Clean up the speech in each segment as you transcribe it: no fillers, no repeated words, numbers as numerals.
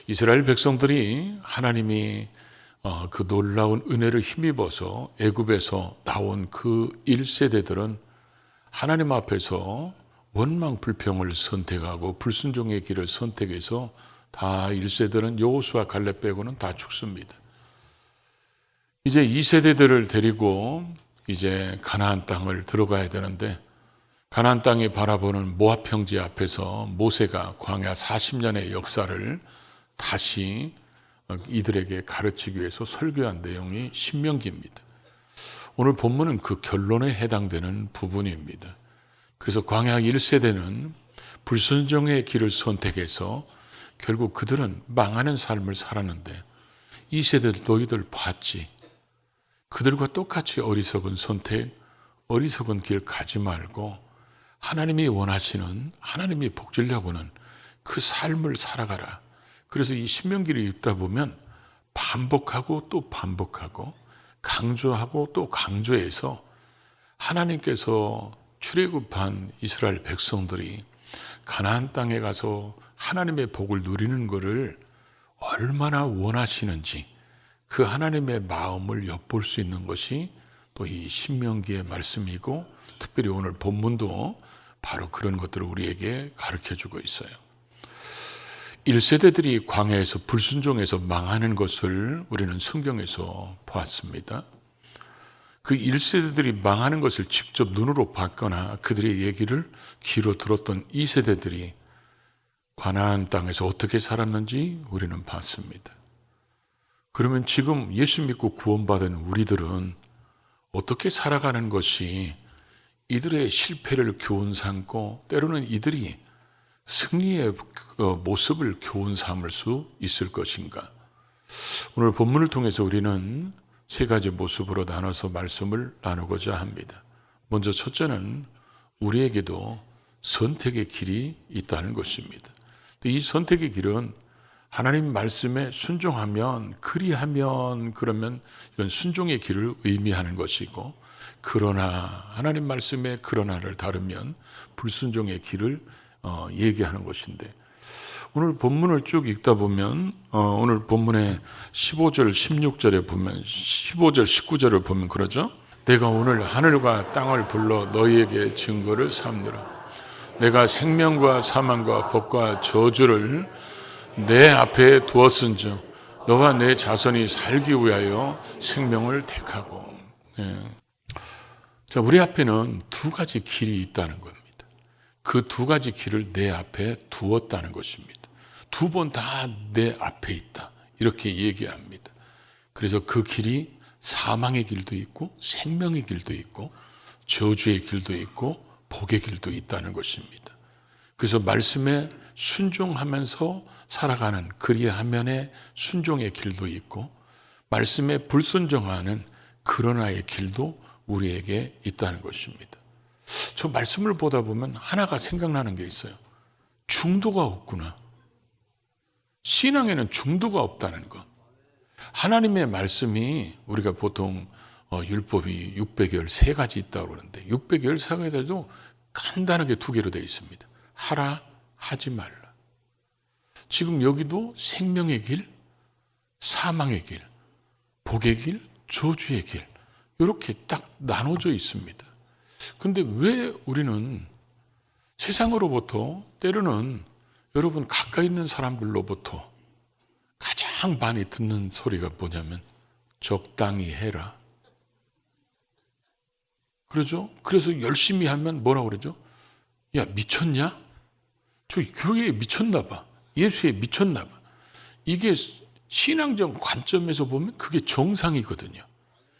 이스라엘 백성들이 하나님이 그 놀라운 은혜를 힘입어서 애굽에서 나온 그 1세대들은 하나님 앞에서 원망 불평을 선택하고 불순종의 길을 선택해서 다 1세들은 여호수아 갈렙 빼고는 다 죽습니다. 이제 2세대들을 데리고 이제 가나안 땅을 들어가야 되는데, 가나안 땅에 바라보는 모압 평지 앞에서 모세가 광야 40년의 역사를 다시 이들에게 가르치기 위해서 설교한 내용이 신명기입니다. 오늘 본문은 그 결론에 해당되는 부분입니다. 그래서 광야 1세대는 불순종의 길을 선택해서 결국 그들은 망하는 삶을 살았는데, 2세대 너희들 봤지? 그들과 똑같이 어리석은 선택, 어리석은 길 가지 말고 하나님이 원하시는, 하나님이 복주려고는 그 삶을 살아가라. 그래서 이 신명기를 읽다 보면 반복하고 또 반복하고 강조하고 또 강조해서 하나님께서 출애굽한 이스라엘 백성들이 가나안 땅에 가서 하나님의 복을 누리는 것을 얼마나 원하시는지 그 하나님의 마음을 엿볼 수 있는 것이 또 이 신명기의 말씀이고, 특별히 오늘 본문도 바로 그런 것들을 우리에게 가르쳐주고 있어요. 1세대들이 광야에서 불순종해서 망하는 것을 우리는 성경에서 보았습니다. 그 1세대들이 망하는 것을 직접 눈으로 봤거나 그들의 얘기를 귀로 들었던 2세대들이 가나안 땅에서 어떻게 살았는지 우리는 봤습니다. 그러면 지금 예수 믿고 구원받은 우리들은 어떻게 살아가는 것이 이들의 실패를 교훈 삼고 때로는 이들이 승리의 모습을 교훈 삼을 수 있을 것인가? 오늘 본문을 통해서 우리는 세 가지 모습으로 나눠서 말씀을 나누고자 합니다. 먼저 첫째는 우리에게도 선택의 길이 있다는 것입니다. 이 선택의 길은 하나님 말씀에 순종하면, 그리하면, 그러면 이건 순종의 길을 의미하는 것이고, 그러나 하나님 말씀에 그러나를 다루면 불순종의 길을 얘기하는 것인데, 오늘 본문을 쭉 읽다 보면 오늘 본문의 15절 16절에 보면 15절 19절을 보면 그러죠. 내가 오늘 하늘과 땅을 불러 너희에게 증거를 삼느라. 내가 생명과 사망과 복과 저주를 내 앞에 두었은즉 너와 내 자손이 살기 위하여 생명을 택하고. 자, 우리 앞에는 두 가지 길이 있다는 겁니다. 그 두 가지 길을 내 앞에 두었다는 것입니다. 두 번 다 내 앞에 있다, 이렇게 얘기합니다. 그래서 그 길이 사망의 길도 있고 생명의 길도 있고 저주의 길도 있고 복의 길도 있다는 것입니다. 그래서 말씀에 순종하면서 살아가는, 그리하면의 순종의 길도 있고 말씀에 불순종하는 그러나의 길도 우리에게 있다는 것입니다. 저 말씀을 보다 보면 하나가 생각나는 게 있어요. 중도가 없구나. 신앙에는 중도가 없다는 것. 하나님의 말씀이, 우리가 보통 율법이 613가지 있다고 그러는데 613가지도 간단하게 두 개로 되어 있습니다. 하라, 하지 말라. 지금 여기도 생명의 길, 사망의 길, 복의 길, 저주의 길, 이렇게 딱 나눠져 있습니다. 근데 왜 우리는 세상으로부터, 때로는 여러분 가까이 있는 사람들로부터 가장 많이 듣는 소리가 뭐냐면 적당히 해라. 그러죠? 그래서 열심히 하면 뭐라고 그러죠? 야, 미쳤냐? 저 교회에 미쳤나 봐. 예수에 미쳤나 봐. 이게 신앙적 관점에서 보면 그게 정상이거든요.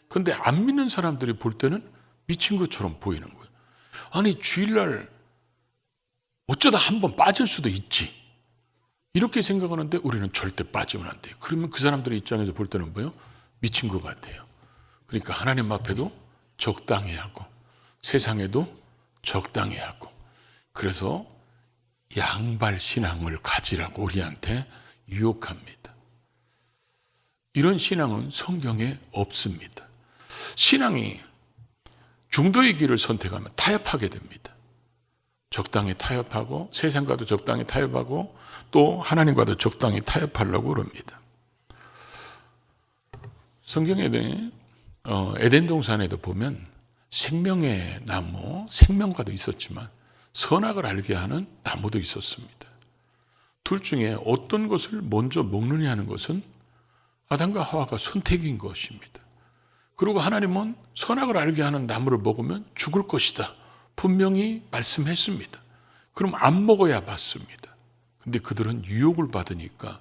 근데 안 믿는 사람들이 볼 때는 미친 것처럼 보이는 거예요. 아니, 주일날 어쩌다 한번 빠질 수도 있지, 이렇게 생각하는데 우리는 절대 빠지면 안 돼요. 그러면 그 사람들의 입장에서 볼 때는 뭐예요? 미친 것 같아요. 그러니까 하나님 앞에도 적당히 하고 세상에도 적당히 하고, 그래서 양발 신앙을 가지라고 우리한테 유혹합니다. 이런 신앙은 성경에 없습니다. 신앙이 중도의 길을 선택하면 타협하게 됩니다. 적당히 타협하고 세상과도 적당히 타협하고 또 하나님과도 적당히 타협하려고 그럽니다. 성경에 에덴 동산에도 보면 생명의 나무, 생명과도 있었지만 선악을 알게 하는 나무도 있었습니다. 둘 중에 어떤 것을 먼저 먹느냐 하는 것은 아담과 하와가 선택인 것입니다. 그리고 하나님은 선악을 알게 하는 나무를 먹으면 죽을 것이다. 분명히 말씀했습니다. 그럼 안 먹어야 맞습니다. 근데 그들은 유혹을 받으니까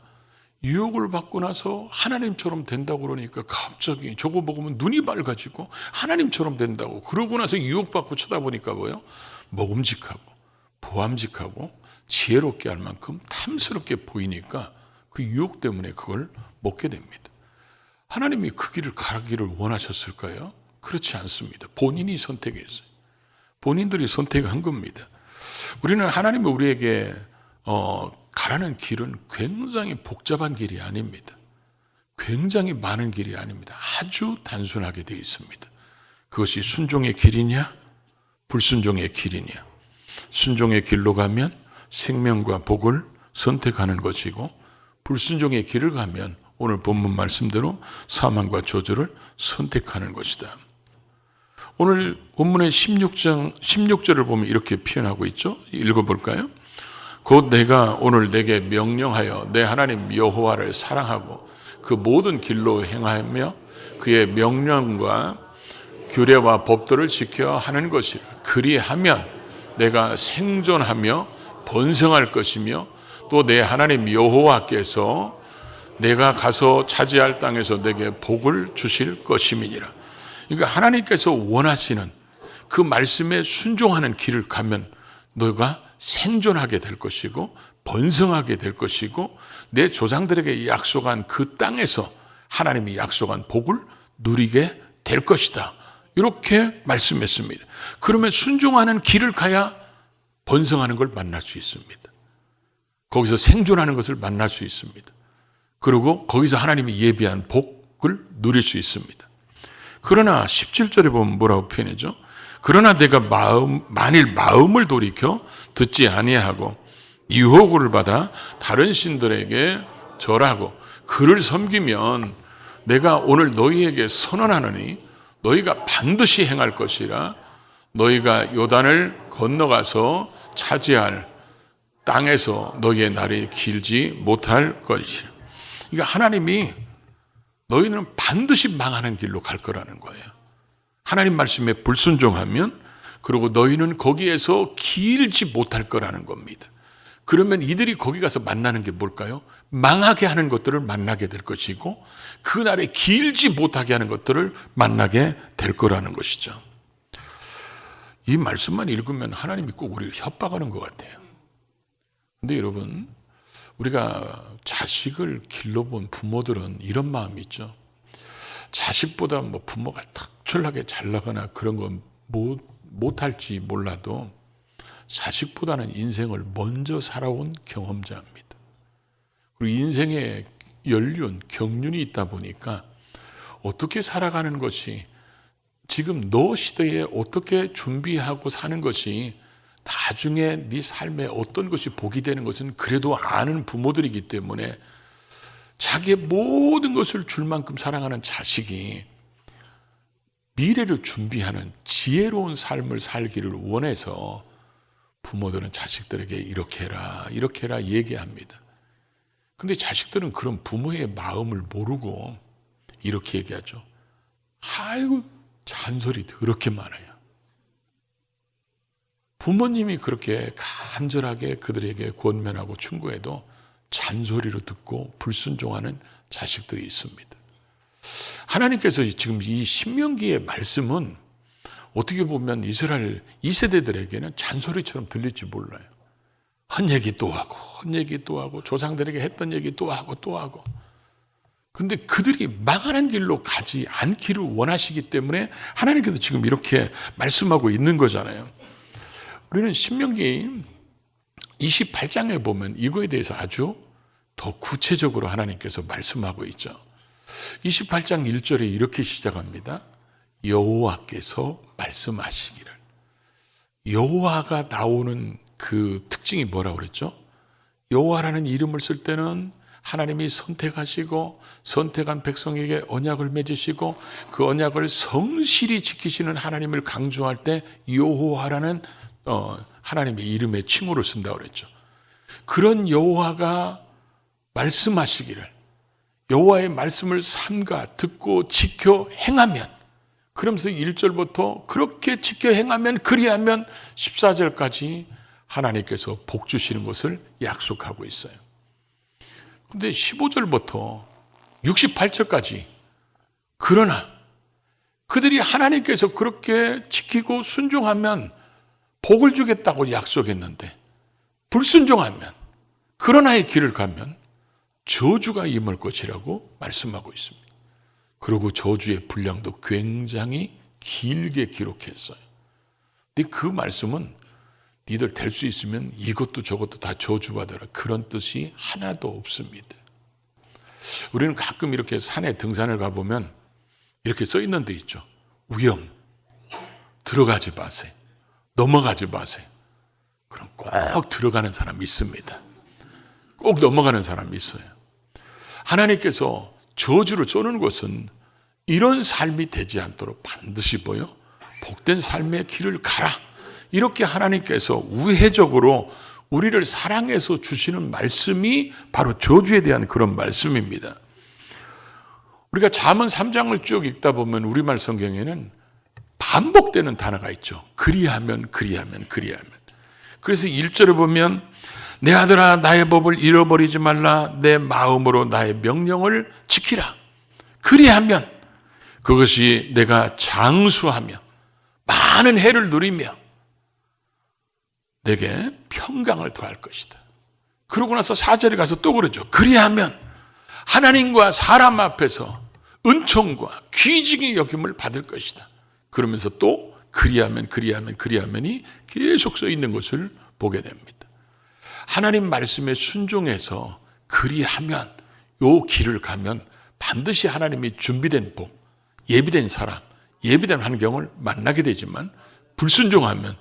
유혹을 받고 나서 하나님처럼 된다고 그러니까 갑자기 저거 먹으면 눈이 밝아지고 하나님처럼 된다고 그러고 나서 유혹받고 쳐다보니까 뭐예요? 먹음직하고 보암직하고 지혜롭게 할 만큼 탐스럽게 보이니까 그 유혹 때문에 그걸 먹게 됩니다. 하나님이 그 길을 가기를 원하셨을까요? 그렇지 않습니다. 본인이 선택했어요. 본인들이 선택한 겁니다. 우리는 하나님이 우리에게 가라는 길은 굉장히 복잡한 길이 아닙니다. 굉장히 많은 길이 아닙니다. 아주 단순하게 되어 있습니다. 그것이 순종의 길이냐 불순종의 길이냐. 순종의 길로 가면 생명과 복을 선택하는 것이고 불순종의 길을 가면 오늘 본문 말씀대로 사망과 저주를 선택하는 것이다. 오늘 본문의 16절을 보면 이렇게 표현하고 있죠. 읽어볼까요? 곧 내가 오늘 내게 명령하여 내 하나님 여호와를 사랑하고 그 모든 길로 행하며 그의 명령과 규례와 법도를 지켜 하는 것이라. 그리하면 내가 생존하며 번성할 것이며 또 내 하나님 여호와께서 내가 가서 차지할 땅에서 내게 복을 주실 것임이니라. 그러니까 하나님께서 원하시는 그 말씀에 순종하는 길을 가면 너가 생존하게 될 것이고 번성하게 될 것이고 내 조상들에게 약속한 그 땅에서 하나님이 약속한 복을 누리게 될 것이다. 이렇게 말씀했습니다. 그러면 순종하는 길을 가야 번성하는 걸 만날 수 있습니다. 거기서 생존하는 것을 만날 수 있습니다. 그리고 거기서 하나님이 예비한 복을 누릴 수 있습니다. 그러나 17절에 보면 뭐라고 표현하죠? 그러나 내가 만일 마음을 돌이켜 듣지 아니하고 유혹을 받아 다른 신들에게 절하고 그를 섬기면 내가 오늘 너희에게 선언하노니 너희가 반드시 행할 것이라. 너희가 요단을 건너가서 차지할 땅에서 너희의 날이 길지 못할 것이라. 그러니까 하나님이 너희는 반드시 망하는 길로 갈 거라는 거예요. 하나님 말씀에 불순종하면 그리고 너희는 거기에서 길지 못할 거라는 겁니다. 그러면 이들이 거기 가서 만나는 게 뭘까요? 망하게 하는 것들을 만나게 될 것이고 그날에 길지 못하게 하는 것들을 만나게 될 거라는 것이죠. 이 말씀만 읽으면 하나님이 꼭 우리를 협박하는 것 같아요. 근데 여러분, 우리가 자식을 길러본 부모들은 이런 마음이 있죠. 자식보다 뭐 부모가 특출나게 잘 나거나 그런 건 못할지 몰라도 자식보다는 인생을 먼저 살아온 경험자입니다. 그리고 인생의 연륜, 경륜이 있다 보니까 어떻게 살아가는 것이 지금 너 시대에 어떻게 준비하고 사는 것이 나중에 네 삶에 어떤 것이 복이 되는 것은 그래도 아는 부모들이기 때문에 자기의 모든 것을 줄 만큼 사랑하는 자식이 미래를 준비하는 지혜로운 삶을 살기를 원해서 부모들은 자식들에게 이렇게 해라 얘기합니다. 근데 자식들은 그런 부모의 마음을 모르고 이렇게 얘기하죠. 아이고 잔소리 더럽게 많아요. 부모님이 그렇게 간절하게 그들에게 권면하고 충고해도 잔소리로 듣고 불순종하는 자식들이 있습니다. 하나님께서 지금 이 신명기의 말씀은 어떻게 보면 이스라엘 2세대들에게는 잔소리처럼 들릴지 몰라요. 한 얘기 또 하고 한 얘기 또 하고 조상들에게 했던 얘기 또 하고 또 하고. 근데 그들이 망하는 길로 가지 않기를 원하시기 때문에 하나님께서 지금 이렇게 말씀하고 있는 거잖아요. 우리는 신명기 28장에 보면 이거에 대해서 아주 더 구체적으로 하나님께서 말씀하고 있죠. 28장 1절에 이렇게 시작합니다. 여호와께서 말씀하시기를. 여호와가 나오는 그 특징이 뭐라고 그랬죠? 여호와라는 이름을 쓸 때는 하나님이 선택하시고 선택한 백성에게 언약을 맺으시고 그 언약을 성실히 지키시는 하나님을 강조할 때 여호와라는 하나님의 이름의 칭호를 쓴다고 그랬죠. 그런 여호와가 말씀하시기를, 여호와의 말씀을 삼가 듣고 지켜 행하면, 그러면서 1절부터 그렇게 지켜 행하면, 그리하면 14절까지 하나님께서 복 주시는 것을 약속하고 있어요. 근데 15절부터 68절까지 그러나 그들이 하나님께서 그렇게 지키고 순종하면 복을 주겠다고 약속했는데 불순종하면, 그러나의 길을 가면 저주가 임할 것이라고 말씀하고 있습니다. 그리고 저주의 분량도 굉장히 길게 기록했어요. 근데 그 말씀은 니들 될 수 있으면 이것도 저것도 다 저주받아라, 그런 뜻이 하나도 없습니다. 우리는 가끔 이렇게 산에 등산을 가보면 이렇게 써 있는 데 있죠. 위험, 들어가지 마세요, 넘어가지 마세요. 그럼 꼭 들어가는 사람이 있습니다. 꼭 넘어가는 사람이 있어요. 하나님께서 저주를 쏘는 것은 이런 삶이 되지 않도록 반드시 복된 삶의 길을 가라, 이렇게 하나님께서 우회적으로 우리를 사랑해서 주시는 말씀이 바로 저주에 대한 그런 말씀입니다. 우리가 잠언 3장을 쭉 읽다 보면 우리말 성경에는 반복되는 단어가 있죠. 그리하면, 그리하면, 그리하면. 그래서 1절에 보면 내 아들아 나의 법을 잃어버리지 말라, 내 마음으로 나의 명령을 지키라. 그리하면 그것이 내가 장수하며 많은 해를 누리며 내게 평강을 더할 것이다. 그러고 나서 4절에 가서 또 그러죠. 그리하면 하나님과 사람 앞에서 은총과 귀중히 여김을 받을 것이다. 그러면서 또 그리하면이 계속 써 있는 것을 보게 됩니다. 하나님 말씀에 순종해서 그리하면, 요 길을 가면 반드시 하나님이 준비된 복, 예비된 사람, 예비된 환경을 만나게 되지만, 불순종하면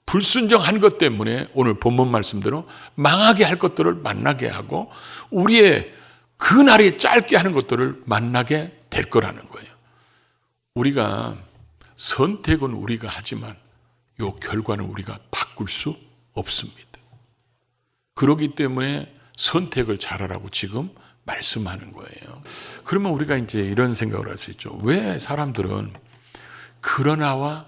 불순종한 것 때문에 오늘 본문 말씀대로 망하게 할 것들을 만나게 하고 우리의 그날이 짧게 하는 것들을 만나게 될 거라는 거예요. 우리가 선택은 우리가 하지만 요 결과는 우리가 바꿀 수 없습니다. 그렇기 때문에 선택을 잘하라고 지금 말씀하는 거예요. 그러면 우리가 이제 이런 생각을 할 수 있죠. 왜 사람들은 그러나와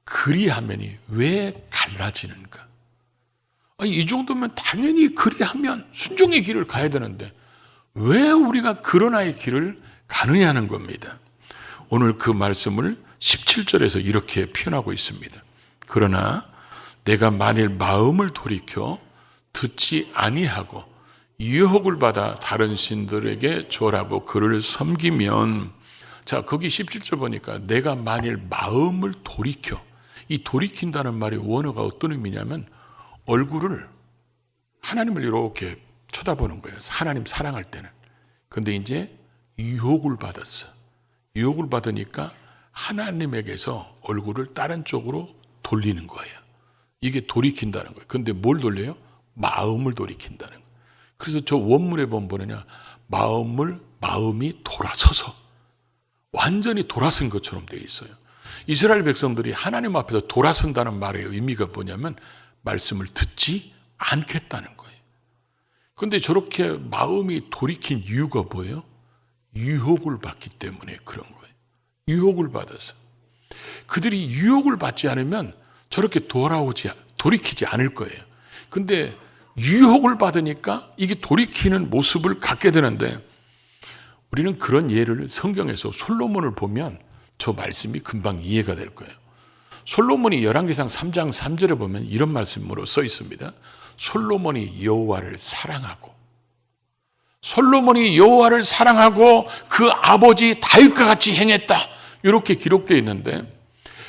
그리하면이 왜 갈라지는가? 이 정도면 당연히 그리하면 순종의 길을 가야 되는데 왜 우리가 그러나의 길을 가느냐는 겁니다. 오늘 그 말씀을 17절에서 이렇게 표현하고 있습니다. 그러나 내가 만일 마음을 돌이켜 듣지 아니하고 유혹을 받아 다른 신들에게 절하고 그를 섬기면, 자, 거기 17절 보니까 내가 만일 마음을 돌이켜, 이 돌이킨다는 말의 원어가 어떤 의미냐면 얼굴을, 하나님을 이렇게 쳐다보는 거예요. 하나님 사랑할 때는. 근데 이제 유혹을 받았어. 유혹을 받으니까 하나님에게서 얼굴을 다른 쪽으로 돌리는 거예요. 이게 돌이킨다는 거예요. 근데 뭘 돌려요? 마음을 돌이킨다는 거예요. 그래서 저 원문에 보면 뭐냐, 마음이 돌아서서 완전히 돌아선 것처럼 되어 있어요. 이스라엘 백성들이 하나님 앞에서 돌아선다는 말의 의미가 뭐냐면 말씀을 듣지 않겠다는 거예요. 그런데 저렇게 마음이 돌이킨 이유가 뭐예요? 유혹을 받기 때문에 그런 거예요. 유혹을 받아서. 그들이 유혹을 받지 않으면 저렇게 돌이키지 않을 거예요. 근데 유혹을 받으니까 이게 돌이키는 모습을 갖게 되는데, 우리는 그런 예를 성경에서 솔로몬을 보면 저 말씀이 금방 이해가 될 거예요. 솔로몬이 열왕기상 3장 3절에 보면 이런 말씀으로 써 있습니다. 솔로몬이 여호와를 사랑하고 그 아버지 다윗과 같이 행했다, 이렇게 기록되어 있는데,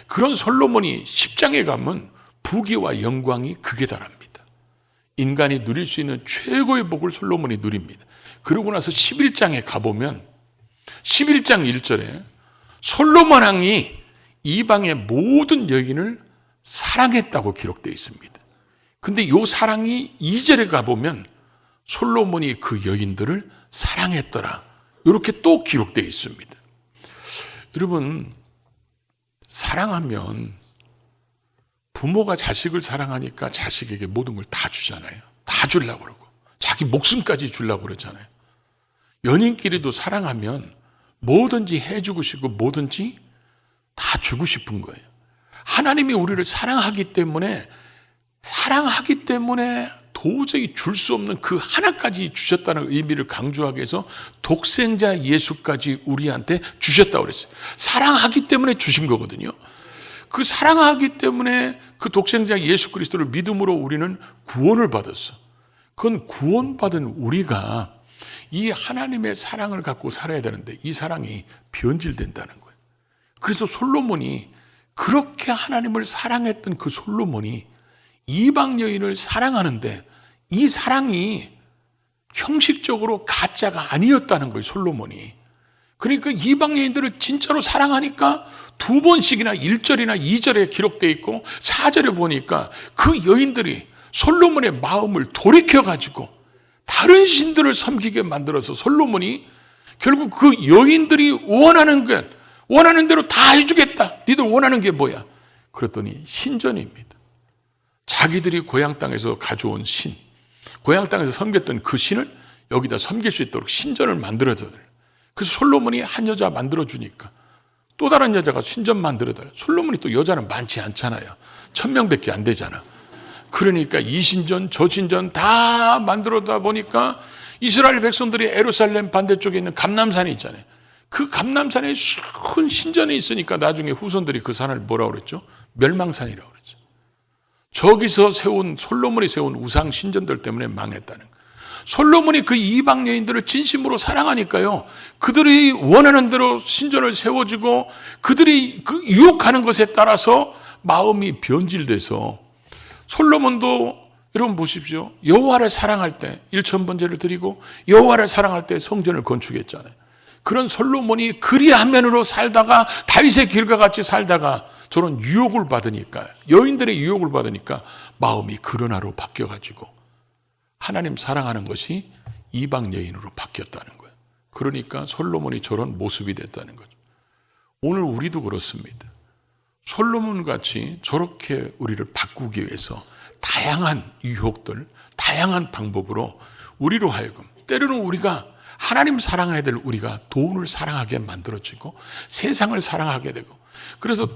그런 솔로몬이 10장에 가면 부귀와 영광이 극에 달합니다. 인간이 누릴 수 있는 최고의 복을 솔로몬이 누립니다. 그러고 나서 11장에 가보면 11장 1절에 솔로몬 왕이 이방의 모든 여인을 사랑했다고 기록되어 있습니다. 근데 이 사랑이 2절에 가보면 솔로몬이 그 여인들을 사랑했더라, 이렇게 또 기록되어 있습니다. 여러분, 사랑하면 부모가 자식을 사랑하니까 자식에게 모든 걸 다 주잖아요. 다 주려고 그러고 자기 목숨까지 주려고 그러잖아요. 연인끼리도 사랑하면 뭐든지 해주고 싶고 뭐든지 다 주고 싶은 거예요. 하나님이 우리를 사랑하기 때문에 도저히 줄 수 없는 그 하나까지 주셨다는 의미를 강조하기 위해서 독생자 예수까지 우리한테 주셨다고 그랬어요. 사랑하기 때문에 주신 거거든요. 그 사랑하기 때문에 그 독생자 예수 그리스도를 믿음으로 우리는 구원을 받았어. 그건 구원받은 우리가 이 하나님의 사랑을 갖고 살아야 되는데 이 사랑이 변질된다는 거예요. 그래서 솔로몬이, 그렇게 하나님을 사랑했던 그 솔로몬이 이방 여인을 사랑하는데 이 사랑이 형식적으로 가짜가 아니었다는 거예요, 솔로몬이. 그러니까 이방 여인들을 진짜로 사랑하니까 2번씩이나 1절이나 2절에 기록되어 있고 4절에 보니까 그 여인들이 솔로몬의 마음을 돌이켜가지고 다른 신들을 섬기게 만들어서 솔로몬이 결국 그 여인들이 원하는 대로 다 해주겠다. 니들 원하는 게 뭐야? 그랬더니 신전입니다. 자기들이 고향 땅에서 가져온 신, 고향 땅에서 섬겼던 그 신을 여기다 섬길 수 있도록 신전을 만들어줘요. 그래서 솔로몬이 한 여자 만들어주니까 또 다른 여자가 신전 만들어줘요. 솔로몬이 또 여자는 많지 않잖아요. 1000명밖에 안 되잖아. 그러니까 이 신전 저 신전 다 만들어다 보니까 이스라엘 백성들이 예루살렘 반대쪽에 있는 감람산이 있잖아요. 그 감람산에 큰 신전이 있으니까 나중에 후손들이 그 산을 뭐라고 그랬죠? 멸망산이라고 그랬죠. 저기서 솔로몬이 세운 우상 신전들 때문에 망했다는 거예요. 솔로몬이 그 이방 여인들을 진심으로 사랑하니까요, 그들이 원하는 대로 신전을 세워주고 그들이 그 유혹하는 것에 따라서 마음이 변질돼서, 솔로몬도 여러분 보십시오. 여호와를 사랑할 때 1000번제를 드리고 여호와를 사랑할 때 성전을 건축했잖아요. 그런 솔로몬이 그리하면으로 살다가 다윗의 길과 같이 살다가 저런 유혹을 받으니까, 여인들의 유혹을 받으니까 마음이 그러나로 바뀌어가지고 하나님 사랑하는 것이 이방 여인으로 바뀌었다는 거예요. 그러니까 솔로몬이 저런 모습이 됐다는 거죠. 오늘 우리도 그렇습니다. 솔로몬 같이 저렇게 우리를 바꾸기 위해서 다양한 유혹들, 다양한 방법으로 우리로 하여금, 때로는 우리가 하나님 사랑해야 될 우리가 돈을 사랑하게 만들어지고 세상을 사랑하게 되고, 그래서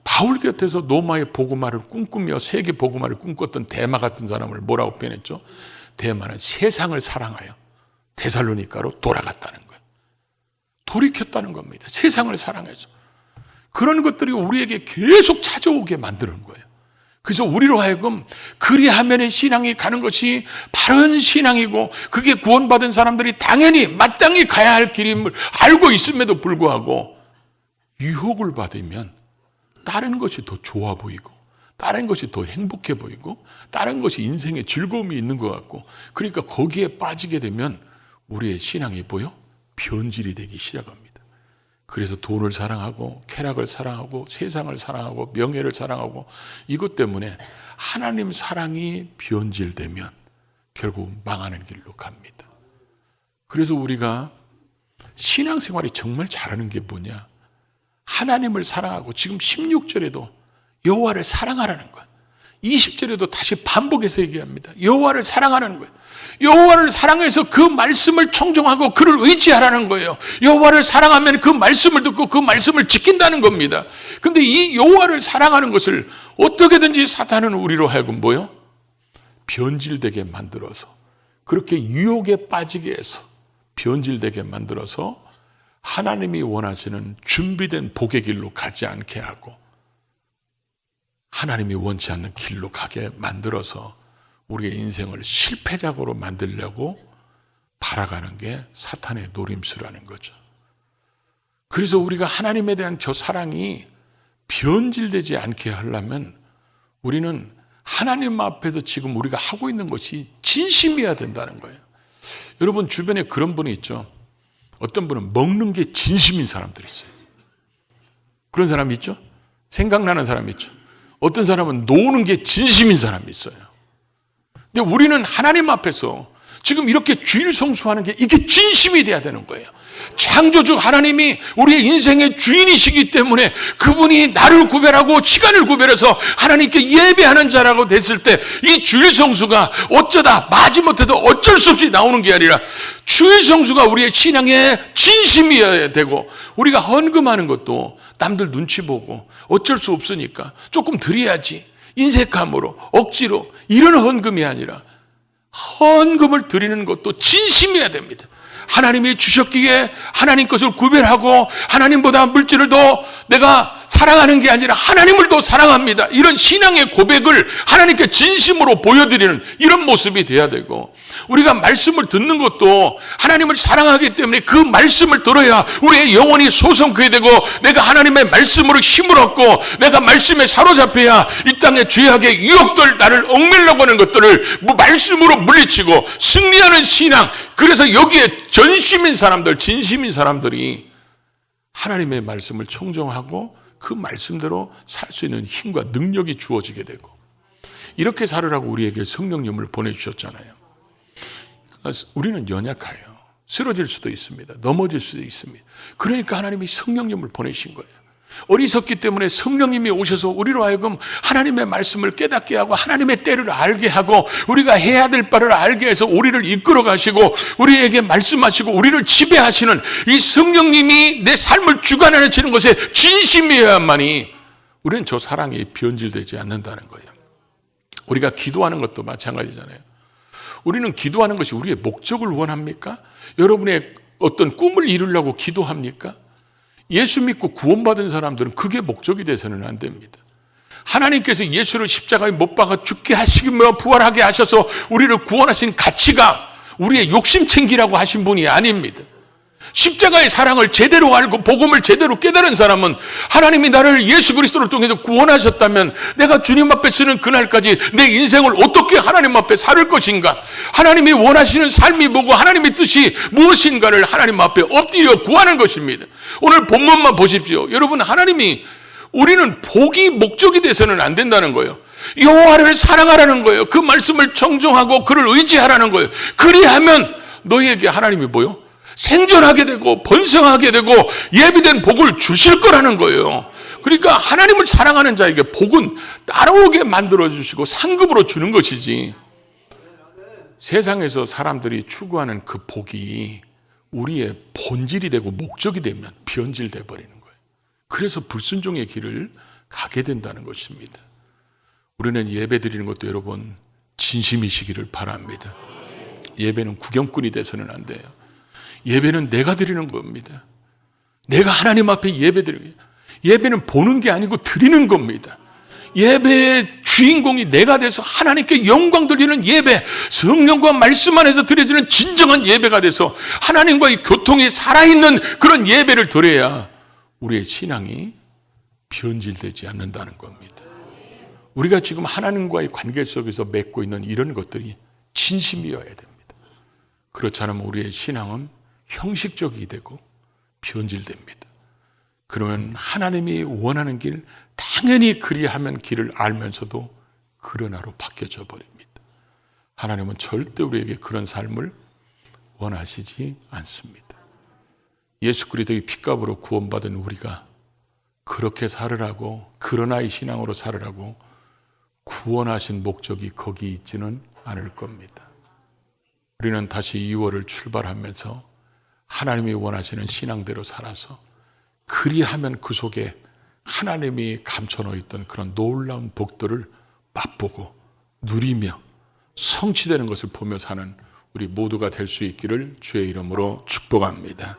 바울 곁에서 노마의 복음화를 꿈꾸며 세계 복음화를 꿈꿨던 데마 같은 사람을 뭐라고 표현했죠? 데마는 세상을 사랑하여 데살로니가로 돌아갔다는 거예요. 돌이켰다는 겁니다. 세상을 사랑해서. 그런 것들이 우리에게 계속 찾아오게 만드는 거예요. 그래서 우리로 하여금 그리하면의 신앙이 가는 것이 바른 신앙이고, 그게 구원받은 사람들이 당연히 마땅히 가야 할 길임을 알고 있음에도 불구하고 유혹을 받으면 다른 것이 더 좋아 보이고, 다른 것이 더 행복해 보이고, 다른 것이 인생에 즐거움이 있는 것 같고, 그러니까 거기에 빠지게 되면 우리의 신앙이 변질이 되기 시작합니다. 그래서 돈을 사랑하고 쾌락을 사랑하고 세상을 사랑하고 명예를 사랑하고, 이것 때문에 하나님 사랑이 변질되면 결국 망하는 길로 갑니다. 그래서 우리가 신앙생활이 정말 잘하는 게 뭐냐? 하나님을 사랑하고, 지금 16절에도 여호와를 사랑하라는 거예요. 20절에도 다시 반복해서 얘기합니다. 여호와를 사랑하라는 거예요. 여호와를 사랑해서 그 말씀을 청종하고 그를 의지하라는 거예요. 여호와를 사랑하면 그 말씀을 듣고 그 말씀을 지킨다는 겁니다. 근데 이 여호와를 사랑하는 것을 어떻게든지 사탄은 우리로 하여금 변질되게 만들어서, 그렇게 유혹에 빠지게 해서 변질되게 만들어서 하나님이 원하시는 준비된 복의 길로 가지 않게 하고 하나님이 원치 않는 길로 가게 만들어서 우리의 인생을 실패작으로 만들려고 바라가는 게 사탄의 노림수라는 거죠. 그래서 우리가 하나님에 대한 저 사랑이 변질되지 않게 하려면 우리는 하나님 앞에서 지금 우리가 하고 있는 것이 진심이어야 된다는 거예요. 여러분 주변에 그런 분이 있죠. 어떤 분은 먹는 게 진심인 사람들이 있어요. 그런 사람이 있죠. 생각나는 사람이 있죠. 어떤 사람은 노는 게 진심인 사람이 있어요. 근데 우리는 하나님 앞에서 지금 이렇게 주일 성수하는 게 이게 진심이 돼야 되는 거예요. 창조주 하나님이 우리의 인생의 주인이시기 때문에 그분이 나를 구별하고 시간을 구별해서 하나님께 예배하는 자라고 됐을 때 이 주일 성수가 어쩌다 마지못해도 어쩔 수 없이 나오는 게 아니라 주일 성수가 우리의 신앙의 진심이어야 되고, 우리가 헌금하는 것도 남들 눈치 보고 어쩔 수 없으니까 조금 드려야지 인색함으로 억지로 이런 헌금이 아니라 헌금을 드리는 것도 진심이어야 됩니다. 하나님이 주셨기에 하나님 것을 구별하고 하나님보다 물질을 더 내가 사랑하는 게 아니라 하나님을 더 사랑합니다, 이런 신앙의 고백을 하나님께 진심으로 보여드리는 이런 모습이 돼야 되고, 우리가 말씀을 듣는 것도 하나님을 사랑하기 때문에 그 말씀을 들어야 우리의 영혼이 소성케 되고, 내가 하나님의 말씀으로 힘을 얻고 내가 말씀에 사로잡혀야 이 땅의 죄악의 유혹들, 나를 얽매려고 하는 것들을 말씀으로 물리치고 승리하는 신앙. 그래서 여기에 전심인 사람들, 진심인 사람들이 하나님의 말씀을 청정하고 그 말씀대로 살 수 있는 힘과 능력이 주어지게 되고, 이렇게 살으라고 우리에게 성령님을 보내주셨잖아요. 우리는 연약해요. 쓰러질 수도 있습니다. 넘어질 수도 있습니다. 그러니까 하나님이 성령님을 보내신 거예요. 어리석기 때문에 성령님이 오셔서 우리로 하여금 하나님의 말씀을 깨닫게 하고 하나님의 때를 알게 하고 우리가 해야 될 바를 알게 해서 우리를 이끌어 가시고 우리에게 말씀하시고 우리를 지배하시는 이 성령님이 내 삶을 주관하시는 것에 진심이어야만이 우리는 저 사랑이 변질되지 않는다는 거예요. 우리가 기도하는 것도 마찬가지잖아요. 우리는 기도하는 것이 우리의 목적을 원합니까? 여러분의 어떤 꿈을 이루려고 기도합니까? 예수 믿고 구원받은 사람들은 그게 목적이 돼서는 안 됩니다. 하나님께서 예수를 십자가에 못 박아 죽게 하시며 부활하게 하셔서 우리를 구원하신 가치가 우리의 욕심 챙기라고 하신 분이 아닙니다. 십자가의 사랑을 제대로 알고 복음을 제대로 깨달은 사람은 하나님이 나를 예수 그리스도를 통해서 구원하셨다면 내가 주님 앞에 서는 그날까지 내 인생을 어떻게 하나님 앞에 살 것인가, 하나님이 원하시는 삶이 뭐고 하나님의 뜻이 무엇인가를 하나님 앞에 엎드려 구하는 것입니다. 오늘 본문만 보십시오. 여러분, 하나님이, 우리는 복이 목적이 돼서는 안 된다는 거예요. 여호와를 사랑하라는 거예요. 그 말씀을 청정하고 그를 의지하라는 거예요. 그리하면 너희에게 하나님이 뭐요? 생존하게 되고 번성하게 되고 예비된 복을 주실 거라는 거예요. 그러니까 하나님을 사랑하는 자에게 복은 따라오게 만들어주시고 상급으로 주는 것이지, 세상에서 사람들이 추구하는 그 복이 우리의 본질이 되고 목적이 되면 변질돼 버리는 거예요. 그래서 불순종의 길을 가게 된다는 것입니다. 우리는 예배 드리는 것도 여러분 진심이시기를 바랍니다. 예배는 구경꾼이 돼서는 안 돼요. 예배는 내가 드리는 겁니다. 내가 하나님 앞에 예배 드리는 거예요. 예배는 보는 게 아니고 드리는 겁니다. 예배의 주인공이 내가 돼서 하나님께 영광 드리는 예배, 성령과 말씀 안에서 드려지는 진정한 예배가 돼서 하나님과의 교통이 살아있는 그런 예배를 드려야 우리의 신앙이 변질되지 않는다는 겁니다. 우리가 지금 하나님과의 관계 속에서 맺고 있는 이런 것들이 진심이어야 됩니다. 그렇지 않으면 우리의 신앙은 형식적이 되고 변질됩니다. 그러면 하나님이 원하는 길, 당연히 그리하면 길을 알면서도 그러나로 바뀌어져 버립니다. 하나님은 절대 우리에게 그런 삶을 원하시지 않습니다. 예수 그리스도의 핏값으로 구원받은 우리가 그렇게 살으라고, 그러나 이 신앙으로 살으라고 구원하신 목적이 거기 있지는 않을 겁니다. 우리는 다시 2월을 출발하면서 하나님이 원하시는 신앙대로 살아서 그리하면 그 속에 하나님이 감춰놓아 있던 그런 놀라운 복들을 맛보고 누리며 성취되는 것을 보며 사는 우리 모두가 될 수 있기를 주의 이름으로 축복합니다.